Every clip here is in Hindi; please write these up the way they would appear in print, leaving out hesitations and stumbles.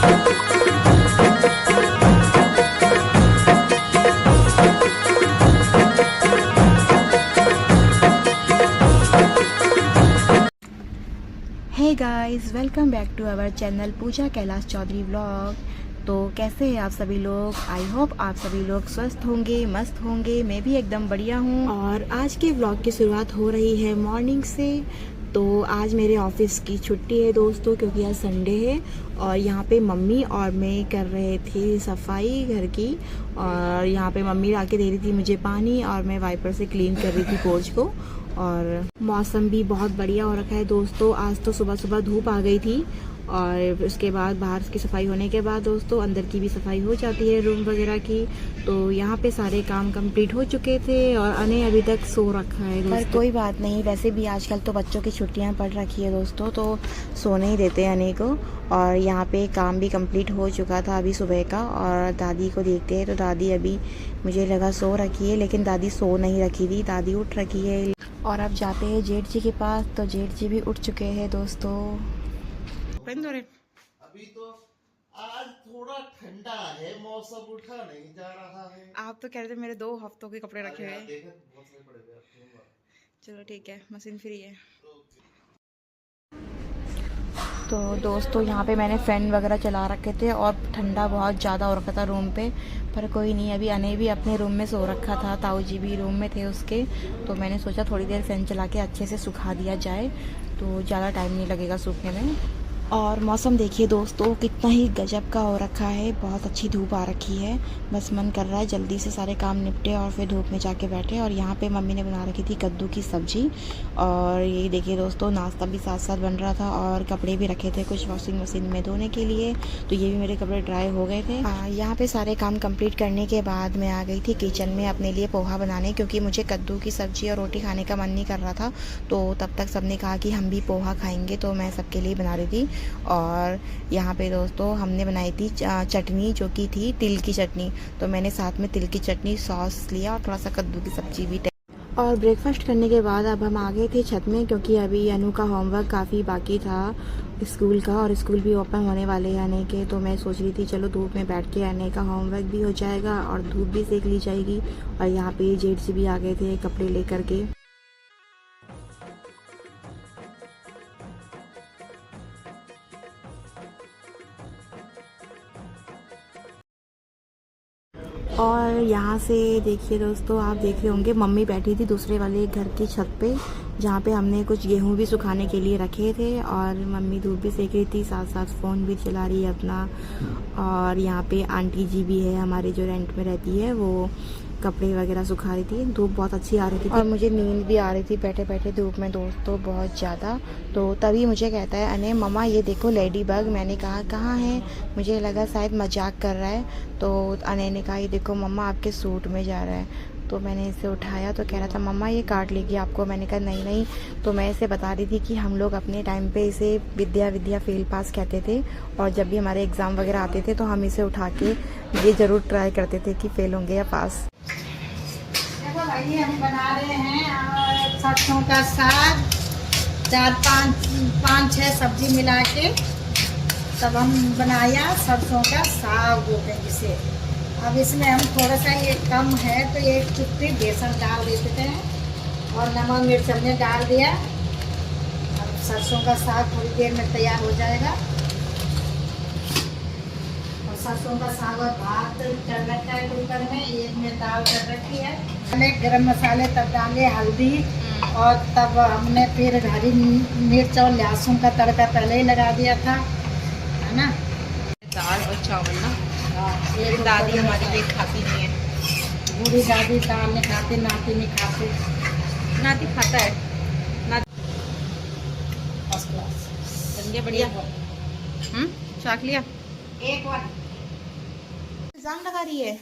Hey guys, welcome back to our channel Pooja Kailash Chaudhary vlog. तो कैसे हैं आप सभी लोग? आई होप आप सभी लोग स्वस्थ होंगे, मस्त होंगे। मैं भी एकदम बढ़िया हूँ। और आज के व्लॉग की शुरुआत हो रही है मॉर्निंग से। तो आज मेरे ऑफिस की छुट्टी है दोस्तों, क्योंकि आज संडे है। और यहाँ पे मम्मी और मैं कर रहे थे सफाई घर की। और यहाँ पे मम्मी आके दे रही थी मुझे पानी, और मैं वाइपर से क्लीन कर रही थी पोर्च को। और मौसम भी बहुत बढ़िया हो रखा है दोस्तों। आज तो सुबह सुबह धूप आ गई थी, और उसके बाद बाहर की सफाई होने के बाद दोस्तों अंदर की भी सफाई हो जाती है, रूम वगैरह की। तो यहाँ पे सारे काम कंप्लीट हो चुके थे, और अने अभी तक सो रखा है दोस्तों। पर कोई बात नहीं, वैसे भी आजकल तो बच्चों की छुट्टियाँ पड़ रखी है दोस्तों, तो सोने ही देते हैं अने को। और यहाँ पे काम भी कंप्लीट हो चुका था अभी सुबह का। और दादी को देखते हैं तो दादी अभी मुझे लगा सो रखी है, लेकिन दादी सो नहीं रखी थी, दादी उठ रखी है। और अब जाते हैं जेठ जी के पास, तो जेठ जी भी उठ चुके हैं दोस्तों। अभी तो आज थोड़ा ठंडा है मौसम, उठा नहीं जा रहा है। आप तो कह रहे थे मेरे 2 हफ्तों के कपड़े रखे हुए हैं। बहुत सारे पड़े हुए हैं। चलो ठीक है, मशीन फ्री है। तो दोस्तों यहाँ पे मैंने फैन वगैरह चला रखे थे, और ठंडा बहुत ज़्यादा हो रखा था रूम पे। पर कोई नहीं, अभी अने भी अपने रूम में सो रखा था, ताऊ जी भी रूम में थे उसके। तो मैंने सोचा थोड़ी देर फैन चला के अच्छे से सुखा दिया जाए, तो ज़्यादा टाइम नहीं लगेगा सूखने में। और मौसम देखिए दोस्तों कितना ही गजब का हो रखा है, बहुत अच्छी धूप आ रखी है। बस मन कर रहा है जल्दी से सारे काम निपटे और फिर धूप में जाके बैठे। और यहाँ पे मम्मी ने बना रखी थी कद्दू की सब्जी। और ये देखिए दोस्तों, नाश्ता भी साथ साथ बन रहा था, और कपड़े भी रखे थे कुछ वॉशिंग मशीन में धोने के लिए। तो ये भी मेरे कपड़े ड्राई हो गए थे। यहाँ पे सारे काम कंप्लीट करने के बाद मैं आ गई थी किचन में अपने लिए पोहा बनाने, क्योंकि मुझे कद्दू की सब्जी और रोटी खाने का मन नहीं कर रहा था। तो तब तक सबने कहा कि हम भी पोहा खाएंगे, तो मैं सबके लिए बना रही थी। और यहाँ पे दोस्तों हमने बनाई थी चटनी, जो कि थी तिल की चटनी। तो मैंने साथ में तिल की चटनी, सॉस लिया, और थोड़ा सा कद्दू की सब्जी भी। और ब्रेकफास्ट करने के बाद अब हम आ गए थे छत में, क्योंकि अभी अनु का होमवर्क काफ़ी बाकी था स्कूल का, और स्कूल भी ओपन होने वाले हैं अने के। तो मैं सोच रही थी चलो धूप में बैठ के अने का होमवर्क भी हो जाएगा और धूप भी सेक ली जाएगी। और यहाँ पे जेठ जी भी आ गए थे कपड़े लेकर के। और यहाँ से देखिए दोस्तों, आप देख रहे होंगे मम्मी बैठी थी दूसरे वाले घर की छत पे, जहाँ पे हमने कुछ गेहूं भी सुखाने के लिए रखे थे। और मम्मी धूप भी सेक रही थी, साथ साथ फ़ोन भी चला रही है अपना। और यहाँ पे आंटी जी भी है हमारे, जो रेंट में रहती है, वो कपड़े वगैरह सुखा रही थी। धूप बहुत अच्छी आ रही थी, और मुझे नींद भी आ रही थी बैठे बैठे धूप में दोस्तों, बहुत ज़्यादा। तो तभी मुझे कहता है अने, मम्मा ये देखो लेडी बग। मैंने कहा कहाँ है? मुझे लगा शायद मजाक कर रहा है। तो अने ने कहा ये देखो मम्मा आपके सूट में जा रहा है। तो मैंने इसे उठाया, तो कह रहा था मम्मा ये काट लेगी आपको। मैंने कहा नहीं नहीं। तो मैं इसे बता रही थी कि हम लोग अपने टाइम पे इसे विद्या विद्या फेल पास कहते थे, और जब भी हमारे एग्ज़ाम वगैरह आते थे तो हम इसे उठा के ये ज़रूर ट्राई करते थे कि फेल होंगे या पास। देखो भाई, हम बना रहे हैं सरसों का साग, 4-5-6 सब्जी मिला के तब हम बनाया सरसों का साग बोलते हैं जिसे। अब इसमें हम थोड़ा सा ये कम है तो एक चुटकी बेसन डाल देते हैं, और नमक मिर्च हमने डाल दिया। अब सरसों का साग थोड़ी देर में तैयार हो जाएगा। और सरसों का साग और भात चल रखा है कुकर में, एक में दाल चल रखी है। हमने गरम मसाले तब डाले, हल्दी, और तब हमने फिर हरी मिर्च और लहसुन का तड़का पहले ही लगा दिया था, है ना। दाल और चावल ना, ये दादी हमारी ये खाती नहीं है। बूढ़ी दादी दाल नहीं खाती, नाती नहीं खाती। नाती खाता है। फर्स्ट क्लास बन गया बढ़िया। चाक लिया। एक बार इल्जाम लगा रही है।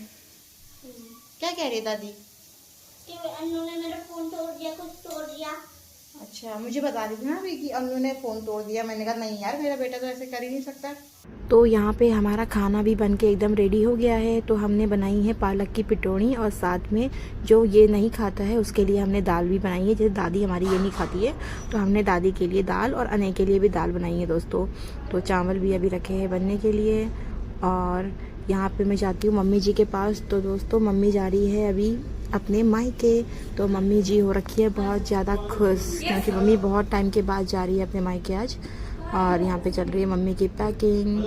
क्या कह रही है दादी? कि अन्नू ने मेरा फोन तोड़ दिया, कुछ तोड़ दिया। अच्छा, मुझे बता रही थी ना अभी कि अनु ने फ़ोन तोड़ दिया। मैंने कहा नहीं यार, मेरा बेटा तो ऐसे कर ही नहीं सकता। तो यहाँ पे हमारा खाना भी बन के एकदम रेडी हो गया है। तो हमने बनाई है पालक की पिटौनी, और साथ में जो ये नहीं खाता है उसके लिए हमने दाल भी बनाई है। जैसे दादी हमारी ये नहीं खाती है, तो हमने दादी के लिए दाल और अने के लिए भी दाल बनाई है दोस्तों। तो चावल भी अभी रखे हैं बनने के लिए। और यहाँ पे मैं जाती हूँ मम्मी जी के पास। तो दोस्तों मम्मी जा रही है अभी अपने मायके। तो मम्मी जी हो रखी है बहुत ज़्यादा खुश, क्योंकि मम्मी बहुत टाइम के बाद जा रही है अपने मायके आज। और यहाँ पे चल रही है मम्मी की पैकिंग।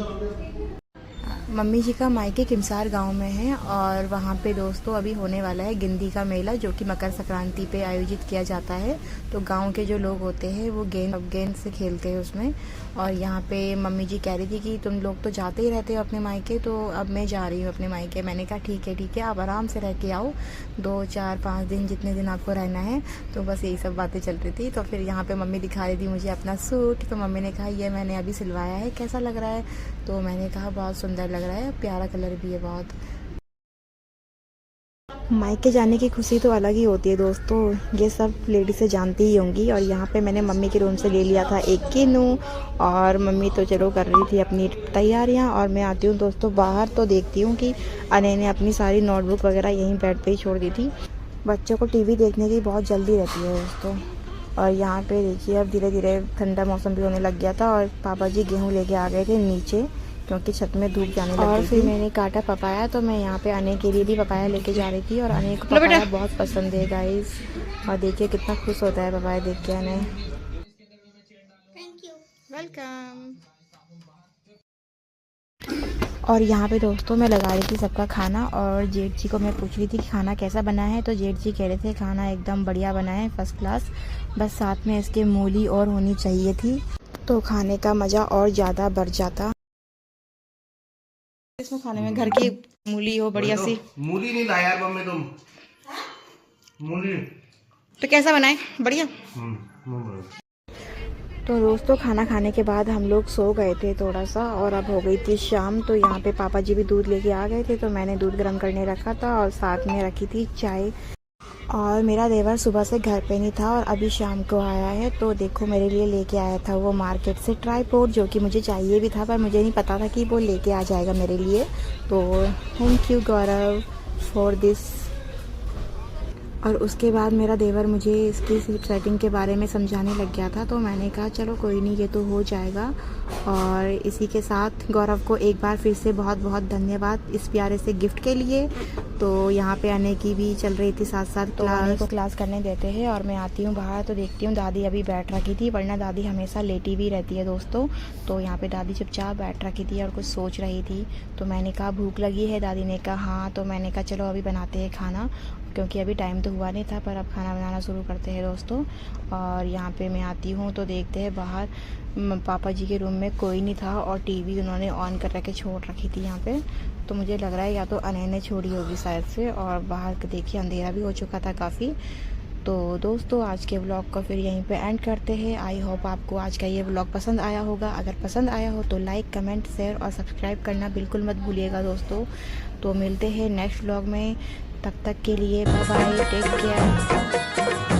मम्मी जी का मायके किमसार गांव में है, और वहाँ पे दोस्तों अभी होने वाला है गिंदी का मेला, जो कि मकर संक्रांति पे आयोजित किया जाता है। तो गांव के जो लोग होते हैं वो गेंद से खेलते हैं उसमें। और यहाँ पे मम्मी जी कह रही थी कि तुम लोग तो जाते ही रहते हो अपने मायके, तो अब मैं जा रही हूँ अपने मायके। मैंने कहा ठीक है, आप आराम से रह के आओ, 2 4 5 दिन जितने दिन आपको रहना है। तो बस यही सब बातें चल रही थी। तो फिर यहाँ पे मम्मी दिखा रही थी मुझे अपना सूट। तो मम्मी ने कहा ये मैंने अभी सिलवाया है, कैसा लग रहा है? तो मैंने कहा बहुत सुंदर लग रहा है, प्यारा कलर भी है बहुत। मायके जाने की खुशी तो अलग ही होती है दोस्तों, ये सब लेडी से जानती ही होंगी। और यहाँ पे मैंने मम्मी के रूम से ले लिया था एक किनू, और मम्मी तो चलो कर रही थी अपनी तैयारियाँ। और मैं आती हूँ दोस्तों बाहर, तो देखती हूँ कि अने ने अपनी सारी नोटबुक वगैरह यहीं बेड पे ही छोड़ दी थी। बच्चों को टीवी देखने की बहुत जल्दी रहती है दोस्तों। और यहाँ पे देखिए अब धीरे धीरे ठंडा मौसम भी होने लग गया था, और पापा जी गेहूँ लेके आ गए थे नीचे, क्योंकि छत में धूप जाने लग गई थी। और फिर मैंने काटा पपाया, तो मैं यहाँ पे अने के लिए भी पपाया लेके जा रही थी। और अने को पपाया बहुत पसंद है गाइस, और देखिए कितना खुश होता है पपाया देख के अने। Thank you, welcome. और यहाँ पे दोस्तों मैं लगा रही थी सबका खाना, और जेठ जी को मैं पूछ रही थी कि खाना कैसा बना है। तो जेठ जी कह रहे थे खाना एकदम बढ़िया बना है, फर्स्ट क्लास, बस साथ में इसके मूली और होनी चाहिए थी, तो खाने का मज़ा और ज़्यादा बढ़ जाता। इसमें खाने में घर की मूली हो बढ़िया सी। मूली नहीं लाया यार मम्मी तुम, मूली तो कैसा बनाए? बढ़िया। तो दोस्तों खाना खाने के बाद हम लोग सो गए थे थोड़ा सा, और अब हो गई थी शाम। तो यहाँ पे पापा जी भी दूध लेके आ गए थे, तो मैंने दूध गर्म करने रखा था, और साथ में रखी थी चाय। और मेरा देवर सुबह से घर पे नहीं था, और अभी शाम को आया है। तो देखो मेरे लिए लेके आया था वो मार्केट से ट्राइपॉड, जो कि मुझे चाहिए भी था, पर मुझे नहीं पता था कि वो लेके आ जाएगा मेरे लिए। तो thank you Gaurav for this. और उसके बाद मेरा देवर मुझे इसकी सेटिंग के बारे में समझाने लग गया था, तो मैंने कहा चलो कोई नहीं, ये तो हो जाएगा। और इसी के साथ गौरव को एक बार फिर से बहुत बहुत धन्यवाद इस प्यारे से गिफ्ट के लिए। तो यहाँ पे आने की भी चल रही थी साथ साथ, तो आने को क्लास करने देते हैं। और मैं आती हूँ बाहर, तो देखती हूँ दादी अभी बैठ रखी थी, वरना दादी हमेशा लेटी भी रहती है दोस्तों। तो यहाँ पे दादी चुपचाप बैठ रखी थी और कुछ सोच रही थी। तो मैंने कहा भूख लगी है? दादी ने कहा हाँ। तो मैंने कहा चलो अभी बनाते हैं खाना, क्योंकि अभी टाइम तो हुआ नहीं था, पर अब खाना बनाना शुरू करते हैं दोस्तों। और यहाँ पे मैं आती हूँ, तो देखते हैं बाहर पापा जी के रूम में कोई नहीं था, और टीवी उन्होंने ऑन कर रखे छोड़ रखी थी यहाँ पे। तो मुझे लग रहा है या तो अनय ने छोड़ी होगी शायद से। और बाहर देखिए अंधेरा भी हो चुका था काफ़ी। तो दोस्तों आज के व्लॉग को फिर यहीं पे एंड करते हैं। आई होप आपको आज का ये व्लॉग पसंद आया होगा। अगर पसंद आया हो तो लाइक, कमेंट, शेयर और सब्सक्राइब करना बिल्कुल मत भूलिएगा दोस्तों। तो मिलते हैं नेक्स्ट व्लॉग में, तब तक के लिए बाय बाय, टेक केयर।